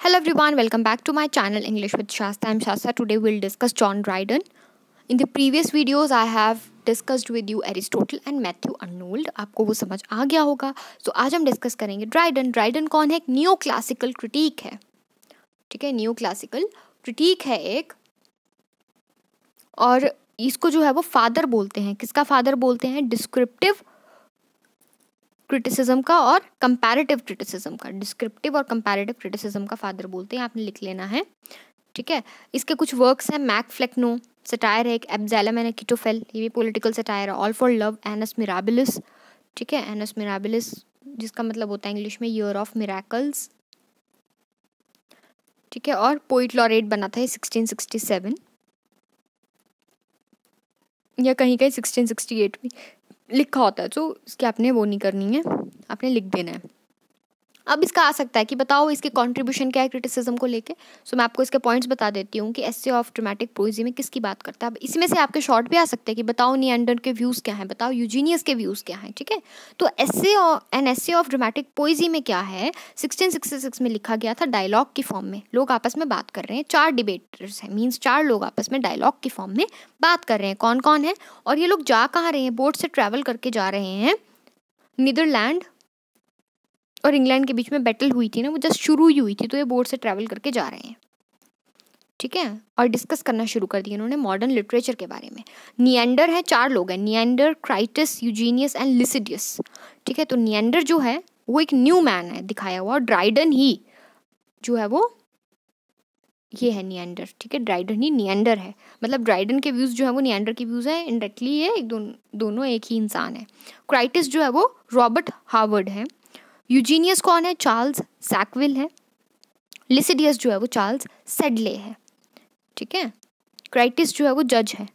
Hello everyone, welcome back to my channel English with Shasta. I'm Shasta. Today we'll discuss John Dryden. In the previous videos I have discussed with you Aristotle and Matthew Arnold. आपको वो समझ आ गया होगा. So आज हम discuss करेंगे Dryden. Dryden कौन है? एक न्यू क्लासिकल क्रिटिक है. ठीक है, न्यू क्लासिकल क्रिटिक है एक, और इसको जो है वो फादर बोलते हैं. किसका फादर बोलते हैं? डिस्क्रिप्टिव क्रिटिसिज्म का और कंपैरेटिव क्रिटिसिज्म का. डिस्क्रिप्टिव और कंपैरेटिव क्रिटिसिज्म का फादर बोलते हैं. आपने लिख लेना है. ठीक है, इसके कुछ वर्क्स हैं. मैक फ्लेक्नो सटायर है एक, एब्सैलम एंड अकिटोफेल, ये भी पॉलिटिकल सटायर है. All for love, anus mirabilis. ठीक है, एनस मिराबिलिस जिसका मतलब होता है इंग्लिश में ईयर ऑफ मिराकल्स. ठीक है, और पोइट लॉरेट बना था 1667 या कहीं कहीं 1668 में लिखा होता है. तो इसकी आपने वो नहीं करनी है, आपने लिख देना है. अब इसका आ सकता है कि बताओ इसके कंट्रीब्यूशन क्या है क्रिटिसिज्म को लेके. सो मैं आपको इसके पॉइंट्स बता देती हूँ कि एसे ऑफ ड्रामेटिक पोएजी में किसकी बात करता है. अब इसमें से आपके शॉर्ट भी आ सकते हैं कि बताओ निएंडर के व्यूज़ क्या हैं, बताओ यूजीनियस के व्यूज़ क्या हैं. ठीक है, तो एसे ऑफ ड्रामेटिक पोएजी में क्या है, 1666 में लिखा गया था डायलॉग की फॉर्म में. लोग आपस में बात कर रहे हैं, 4 डिबेटर्स हैं, मीन्स 4 लोग आपस में डायलॉग की फॉर्म में बात कर रहे हैं. कौन कौन है और ये लोग जा कहाँ रहे हैं? बोट से ट्रैवल करके जा रहे हैं. नीदरलैंड और इंग्लैंड के बीच में बैटल हुई थी ना, वो जस्ट शुरू ही हुई थी, तो ये बोट से ट्रैवल करके जा रहे हैं. ठीक है, और डिस्कस करना शुरू कर दिया इन्होंने मॉडर्न लिटरेचर के बारे में. निएंडर है, 4 लोग हैं, निएंडर, क्राइटस, यूजीनियस एंड लिसिडियस. ठीक है, तो निएंडर जो है वो एक न्यू मैन है दिखाया हुआ, और ड्राइडन ही जो है वो ये है निएंडर. ठीक है, ड्राइडन ही निएंडर है. मतलब ड्राइडन के व्यूज़ जो है वो निएंडर के व्यूज़ है, इनडायरेक्टली ये एक दोनों एक ही इंसान है. क्राइटस जो है वो रॉबर्ट हार्वर्ड है. यूजीनियस कौन है? चार्ल्स सैकविल है. लिसिडियस जो है वो चार्ल्स सेडले है. ठीक है, क्राइटिस जो है वो जज है.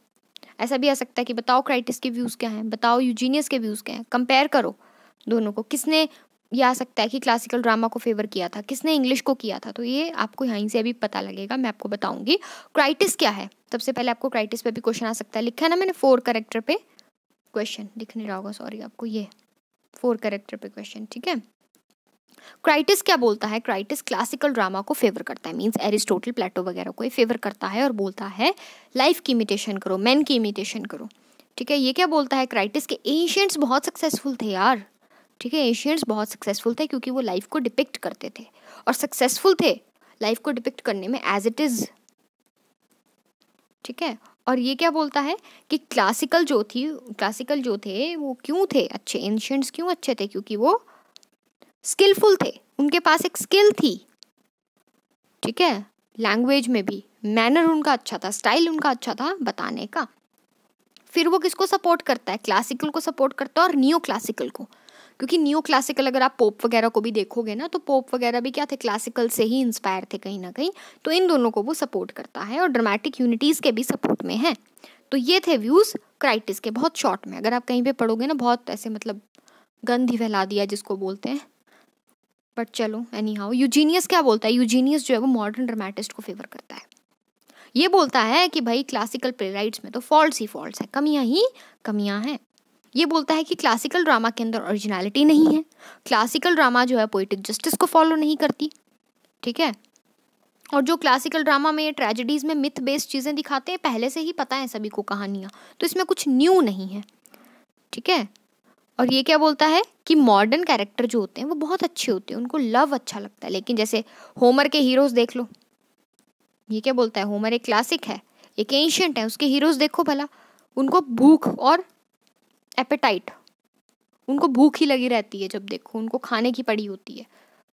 ऐसा भी आ सकता है कि बताओ क्राइटिस के व्यूज़ क्या हैं, बताओ यूजीनियस के व्यूज़ क्या हैं, कंपेयर करो दोनों को. किसने, ये आ सकता है कि क्लासिकल ड्रामा को फेवर किया था, किसने इंग्लिश को किया था. तो ये आपको यहीं से अभी पता लगेगा, मैं आपको बताऊंगी. क्राइटिस क्या है? सबसे पहले आपको क्राइटिस पे भी क्वेश्चन आ सकता है. लिखा है ना मैंने 4 कैरेक्टर पे क्वेश्चन, दिख नहीं रहा होगा सॉरी आपको, ये 4 कैरेक्टर पे क्वेश्चन. ठीक है, क्राइटिस क्या बोलता है? क्राइटिस क्लासिकल ड्रामा को फेवर करता है, मींस एरिस्टोटल, प्लेटो वगैरह को ये फेवर करता है और बोलता है लाइफ की इमिटेशन करो, मैन की इमिटेशन करो. ठीक है, ये क्या बोलता है क्राइटिस के एशियंट्स बहुत सक्सेसफुल थे यार. ठीक है, एशियंट्स बहुत सक्सेसफुल थे क्योंकि वो लाइफ को डिपिक्ट करते थे और सक्सेसफुल थे लाइफ को डिपिक्ट करने में एज इट इज. ठीक है, और ये क्या बोलता है कि क्लासिकल जो थे वो क्यों थे अच्छे, एंशियंट्स क्यों अच्छे थे? क्योंकि वो स्किलफुल थे, उनके पास एक स्किल थी. ठीक है, लैंग्वेज में भी मैनर उनका अच्छा था, स्टाइल उनका अच्छा था बताने का. फिर वो किसको सपोर्ट करता है? क्लासिकल को सपोर्ट करता है और नियो क्लासिकल को. क्योंकि नियो क्लासिकल अगर आप पोप वगैरह को भी देखोगे ना, तो पोप वगैरह भी क्या थे? क्लासिकल से ही इंस्पायर थे कहीं ना कहीं. तो इन दोनों को वो सपोर्ट करता है और ड्रामेटिक यूनिटीज़ के भी सपोर्ट में है. तो ये थे व्यूज़ क्राइटिस के, बहुत शॉर्ट में. अगर आप कहीं पे पढ़ोगे ना, बहुत ऐसे मतलब गंद ही फैला दिया जिसको बोलते हैं, बट चलो एनी हाउ. यूजीनियस क्या बोलता है? यूजीनियस जो है वो मॉडर्न ड्रामेटिस्ट को फेवर करता है. ये बोलता है कि भाई क्लासिकल प्लेराइट्स में तो फॉल्ट्स ही फॉल्ट्स हैं, कमियां ही कमियां हैं. ये बोलता है कि क्लासिकल ड्रामा के अंदर ओरिजिनलिटी नहीं है, क्लासिकल ड्रामा जो है पोएटिक जस्टिस को फॉलो नहीं करती. ठीक है, और जो क्लासिकल ड्रामा में ये ट्रेजेडीज़ में मिथ बेस्ड चीज़ें दिखाते हैं, पहले से ही पता है सभी को कहानियाँ, तो इसमें कुछ न्यू नहीं है. ठीक है, और ये क्या बोलता है कि मॉडर्न कैरेक्टर जो होते हैं वो बहुत अच्छे होते हैं, उनको लव अच्छा लगता है. लेकिन जैसे होमर के हीरोज़ देख लो, ये क्या बोलता है? होमर एक क्लासिक है, एक एंशिएंट है, उसके हीरोज़ देखो भला, उनको भूख और एपेटाइट, उनको भूख ही लगी रहती है जब देखो, उनको खाने की पड़ी होती है.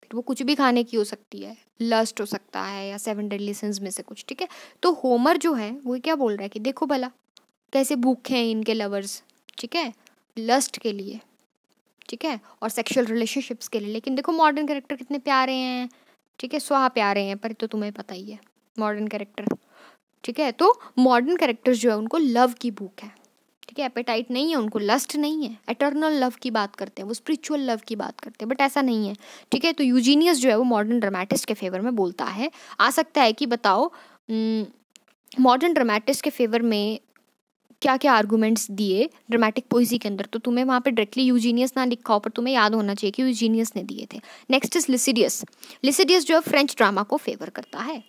फिर वो कुछ भी खाने की हो सकती है, लस्ट हो सकता है या 7 डेडली सिंस में से कुछ. ठीक है, तो होमर जो है वो क्या बोल रहा है कि देखो भला कैसे भूखे हैं इनके लवर्स. ठीक है, लस्ट के लिए. ठीक है, और सेक्सुअल रिलेशनशिप्स के लिए. लेकिन देखो मॉडर्न कैरेक्टर कितने प्यारे हैं. ठीक है, स्वाहा प्यारे हैं, पर तो तुम्हें पता ही है मॉडर्न कैरेक्टर. ठीक है, तो मॉडर्न कैरेक्टर्स जो है उनको लव की भूख है. ठीक है, एपेटाइट नहीं है उनको, लस्ट नहीं है, एटर्नल लव की बात करते हैं, वो स्पिरिचुअल लव की बात करते हैं, बट ऐसा नहीं है. ठीक है, तो यूजीनियस जो है वो मॉडर्न ड्रामेटिस्ट के फेवर में बोलता है. आ सकता है कि बताओ मॉडर्न ड्रामेटिस्ट के फेवर में क्या क्या आर्गूमेंट्स दिए ड्रामेटिक पोइजी के अंदर, तो तुम्हें वहाँ पे डायरेक्टली यूजीनियस ना लिखा हो पर तुम्हें याद होना चाहिए कि यूजीनियस ने दिए थे। Next is लिसिडियस। लिसिडियस जो है फ्रेंच ड्रामा को फेवर करता है,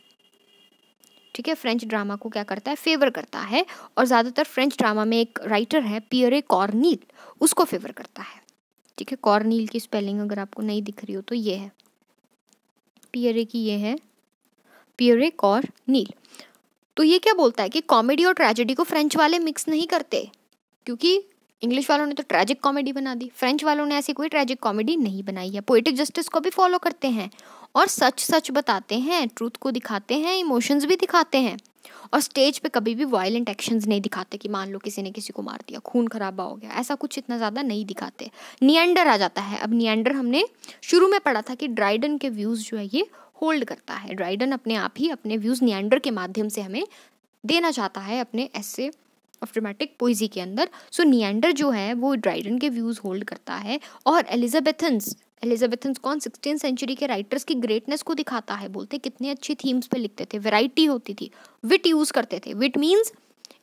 ठीक है, फ्रेंच ड्रामा को क्या करता है, फेवर करता है, और ज़्यादातर फ्रेंच ड्रामा में एक राइटर है पियरे कॉर्नील, उसको फेवर करता है, ठीक है। कॉर्नील की स्पेलिंग अगर आपको नहीं दिख रही हो तो ये है पियरे की, ये है पियरे कॉर्नील। तो ये क्या बोलता है कि कॉमेडी और ट्रेजेडी को फ्रेंच वाले मिक्स नहीं करते, क्योंकि इंग्लिश वालों ने तो ट्रेजिक कॉमेडी बना दी, फ्रेंच वालों ने ऐसी कोई ट्रेजिक कॉमेडी नहीं बनाई है। पोएटिक जस्टिस को भी फॉलो करते हैं और सच सच बताते हैं, ट्रूथ को दिखाते हैं, इमोशंस भी दिखाते हैं, और स्टेज पे कभी भी वायलेंट एक्शंस नहीं दिखाते कि मान लो किसी ने किसी को मार दिया, खून खराबा हो गया, ऐसा कुछ इतना ज़्यादा नहीं दिखाते। निएंडर आ जाता है। अब निएंडर हमने शुरू में पढ़ा था कि ड्राइडन के व्यूज़ जो है ये होल्ड करता है। ड्राइडन अपने आप ही अपने व्यूज़ निएंडर के माध्यम से हमें देना चाहता है अपने एसे ऑफ ड्रामेटिक पोइजी के अंदर। सो निएंडर जो है वो ड्राइडन के व्यूज़ होल्ड करता है। और एलिजाबेथन्स कौन 16th सेंचुरी के राइटर्स की ग्रेटनेस को दिखाता है, बोलते कितने अच्छी थीम्स पे लिखते थे, वैरायटी होती थी, विट यूज़ करते थे। Wit means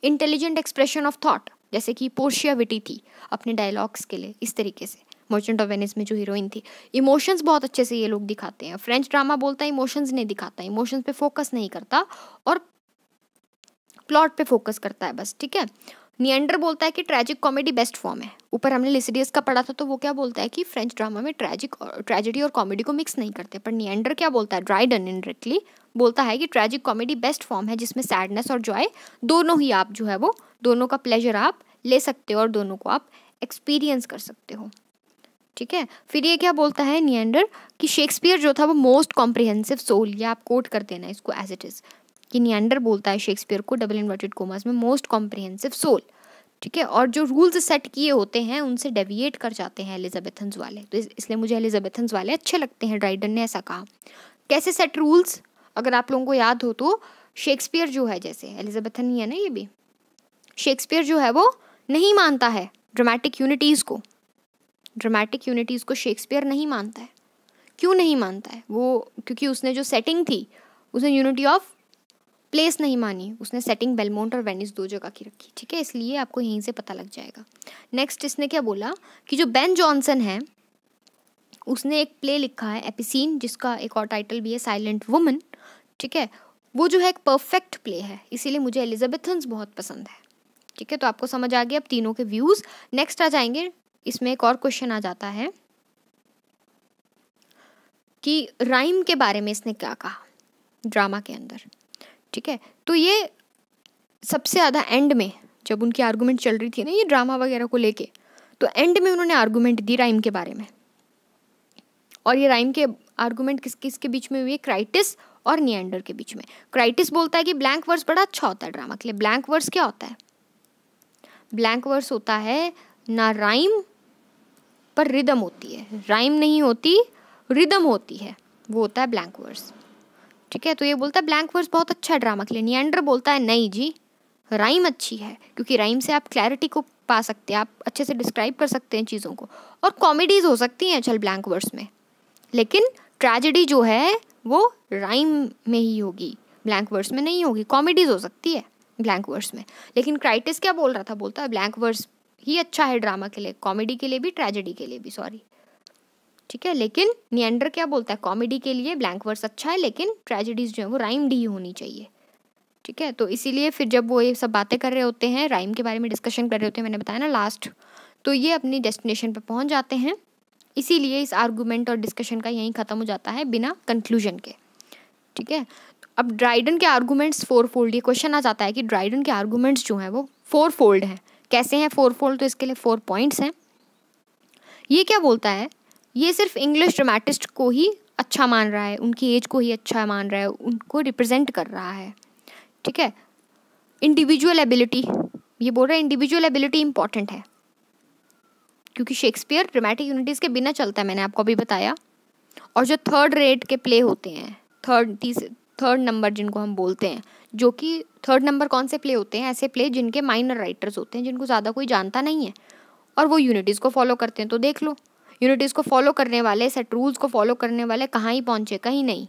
intelligent expression of thought, जैसे कि पोर्शिया विटी थी अपने डायलॉग्स के लिए, इस तरीके से मर्चेंट ऑफ वेनिस में जो हीरोइन थी। इमोशंस बहुत अच्छे से ये लोग दिखाते हैं। फ्रेंच ड्रामा बोलता है इमोशंस नहीं दिखाता, इमोशंस पे फोकस नहीं करता और प्लॉट पे फोकस करता है बस, ठीक है। निएंडर बोलता है कि ट्रेजिक कॉमेडी बेस्ट फॉर्म है। ऊपर हमने लिसिडियस का पढ़ा था, तो वो क्या बोलता है कि फ्रेंच ड्रामा में ट्रेजेडी और कॉमेडी को मिक्स नहीं करते। पर निएंडर क्या बोलता है, ड्राइडन इनडायरेक्टली बोलता है कि ट्रेजिक कॉमेडी बेस्ट फॉर्म है, जिसमें सैडनेस और जॉय दोनों ही आप जो है वो दोनों का प्लेजर आप ले सकते हो और दोनों को आप एक्सपीरियंस कर सकते हो, ठीक है। फिर ये क्या बोलता है निएंडर कि शेक्सपियर जो था वो मोस्ट कॉम्प्रिहेंसिव सोल, या आप कोट कर देना इसको एज इट इज़, कि निएंडर बोलता है शेक्सपियर को डबल इन्वर्टेड कोमास में मोस्ट कॉम्प्रिहेंसिव सोल, ठीक है। और जो रूल्स सेट किए होते हैं उनसे डेविएट कर जाते हैं एलिजाबेथन्स वाले, तो इसलिए मुझे एलिजाबेथन्स वाले अच्छे लगते हैं। ड्राइडन ने ऐसा कहा। कैसे सेट रूल्स, अगर आप लोगों को याद हो तो शेक्सपियर जो है, जैसे एलिजाबेथन ही है ना ये भी, शेक्सपियर जो है वो नहीं मानता है ड्रामेटिक यूनिटीज़ को। ड्रामेटिक यूनिटीज़ को शेक्सपियर नहीं मानता है। क्यों नहीं मानता है वो? क्योंकि उसने जो सेटिंग थी उसने यूनिटी ऑफ प्लेस नहीं मानी, उसने सेटिंग बेलमोंट और वेनिस दो जगह की रखी, ठीक है। इसलिए आपको यहीं से पता लग जाएगा। नेक्स्ट इसने क्या बोला कि जो बेन जॉनसन है उसने एक प्ले लिखा है एपिसीन, जिसका एक और टाइटल भी है साइलेंट वुमन, ठीक है। वो जो है एक परफेक्ट प्ले है, इसीलिए मुझे एलिजाबेथन्स बहुत पसंद है, ठीक है। तो आपको समझ आ गया अब तीनों के व्यूज़। नेक्स्ट आ जाएंगे, इसमें एक और क्वेश्चन आ जाता है कि राइम के बारे में इसने क्या कहा ड्रामा के अंदर, ठीक है। तो ये सबसे ज़्यादा एंड में, जब उनकी आर्गूमेंट चल रही थी ना ये ड्रामा वगैरह को लेके, तो एंड में उन्होंने आर्गूमेंट दी राइम के बारे में। और ये राइम के आर्गूमेंट किसके बीच में हुई है? क्राइटिस और निएंडर के बीच में। क्राइटिस बोलता है कि ब्लैंक वर्स बड़ा अच्छा होता है ड्रामा के लिए। ब्लैंक वर्स क्या होता है? ब्लैंक वर्स होता है ना राइम पर रिदम होती है, राइम नहीं होती रिदम होती है, वो होता है ब्लैंक वर्स, ठीक है। तो ये बोलता है ब्लैंक वर्स बहुत अच्छा है ड्रामा के लिए। निएंडर बोलता है नहीं जी, राइम अच्छी है, क्योंकि राइम से आप क्लैरिटी को पा सकते हैं, आप अच्छे से डिस्क्राइब कर सकते हैं चीज़ों को, और कॉमेडीज हो सकती हैं चल ब्लैंक वर्स में, लेकिन ट्रेजेडी जो है वो राइम में ही होगी, ब्लैंक वर्स में नहीं होगी। कॉमेडीज हो सकती है ब्लैंक वर्स में, लेकिन क्राइटिस क्या बोल रहा था? बोलता है ब्लैंक वर्स ही अच्छा है ड्रामा के लिए, कॉमेडी के लिए भी ट्रेजेडी के लिए भी, सॉरी, ठीक है। लेकिन निएंडर क्या बोलता है? कॉमेडी के लिए ब्लैंक वर्स अच्छा है, लेकिन ट्रेजेडीज जो है वो राइम्ड ही होनी चाहिए, ठीक है। तो इसीलिए फिर जब वो ये सब बातें कर रहे होते हैं, राइम के बारे में डिस्कशन कर रहे होते हैं, मैंने बताया ना लास्ट, तो ये अपनी डेस्टिनेशन पर पहुंच जाते हैं। इसीलिए इस आर्गूमेंट और डिस्कशन का यहीं ख़त्म हो जाता है बिना कंक्लूजन के, ठीक है। अब ड्राइडन के आर्गूमेंट्स फोर फोल्ड, ये क्वेश्चन आ जाता है कि ड्राइडन के आर्गूमेंट्स जो हैं वो फोर फोल्ड हैं। कैसे हैं फोर फोल्ड? तो इसके लिए 4 पॉइंट्स हैं। ये क्या बोलता है? ये सिर्फ इंग्लिश ड्रामेटिस्ट को ही अच्छा मान रहा है, उनकी एज को ही अच्छा मान रहा है, उनको रिप्रेजेंट कर रहा है, ठीक है। इंडिविजुअल एबिलिटी, ये बोल रहा है इंडिविजुअल एबिलिटी इंपॉर्टेंट है, क्योंकि शेक्सपियर ड्रामेटिक यूनिटीज़ के बिना चलता है, मैंने आपको अभी बताया। और जो थर्ड रेट के प्ले होते हैं, थर्ड नंबर जिनको हम बोलते हैं, जो कि थर्ड नंबर कौन से प्ले होते हैं? ऐसे प्ले जिनके माइनर राइटर्स होते हैं, जिनको ज़्यादा कोई जानता नहीं है और वो यूनिटीज़ को फॉलो करते हैं। तो देख लो, यूनिटीज़ को फॉलो करने वाले, सेट रूल्स को फॉलो करने वाले कहाँ ही पहुँचे? कहीं नहीं,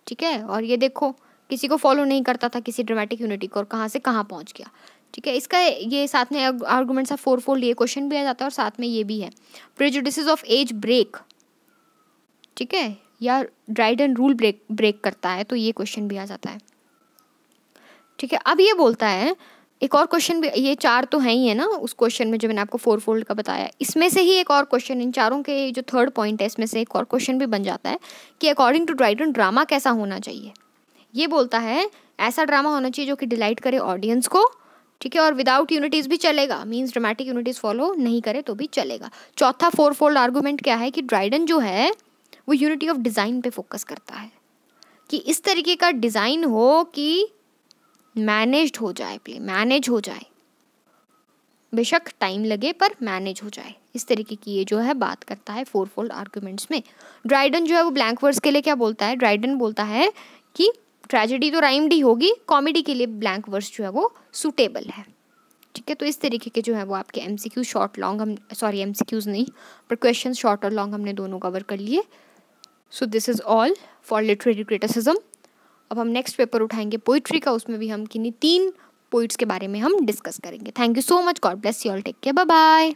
ठीक है। और ये देखो, किसी को फॉलो नहीं करता था किसी ड्रामेटिक यूनिटी को, और कहाँ से कहाँ पहुँच गया। ठीक है, इसका ये साथ में आर्गूमेंट्स ऑफ फोरफोल्ड, ये क्वेश्चन भी आ जाता है और साथ में ये भी है प्रेजुडिसेस ऑफ एज ब्रेक, ठीक है, या ड्राइडन रूल ब्रेक करता है, तो ये क्वेश्चन भी आ जाता है। ठीक है, अब ये बोलता है एक और क्वेश्चन भी, ये 4 तो हैं ही है ना उस क्वेश्चन में जो मैंने आपको फोरफोल्ड का बताया, इसमें से ही एक और क्वेश्चन, इन चारों के जो थर्ड पॉइंट है इसमें से एक और क्वेश्चन भी बन जाता है कि अकॉर्डिंग टू ड्राइडन ड्रामा कैसा होना चाहिए। ये बोलता है ऐसा ड्रामा होना चाहिए जो कि डिलाइट करे ऑडियंस को, ठीक है, और विदाउट यूनिटीज भी चलेगा, मीन्स ड्रामेटिक यूनिटीज फॉलो नहीं करे तो भी चलेगा। चौथा फोरफोल्ड आर्गूमेंट क्या है कि ड्राइडन जो है वो यूनिटी ऑफ डिज़ाइन पे फोकस करता है, कि इस तरीके का डिज़ाइन हो कि मैनेज्ड हो जाए, प्ले मैनेज हो जाए, बेशक टाइम लगे पर मैनेज हो जाए, इस तरीके की ये जो है बात करता है फोरफोल्ड आर्गुमेंट्स में। ड्राइडन जो है वो ब्लैंक वर्स के लिए क्या बोलता है, ड्राइडन बोलता है कि ट्रेजेडी तो राइम्ड ही होगी, कॉमेडी के लिए ब्लैंक वर्स जो है वो सूटेबल है। ठीक है, तो इस तरीके के जो है वो आपके एमसीक्यू शॉर्ट लॉन्ग, हम सॉरी एमसीक्यूज नहीं पर क्वेश्चन शॉर्ट और लॉन्ग हमने दोनों कवर कर लिए। So this is all for literary criticism. अब हम नेक्स्ट पेपर उठाएंगे पोइट्री का, उसमें भी हम किन्हीं 3 पोइट्स के बारे में हम डिस्कस करेंगे। Thank you so much, God bless you all, take care, bye bye.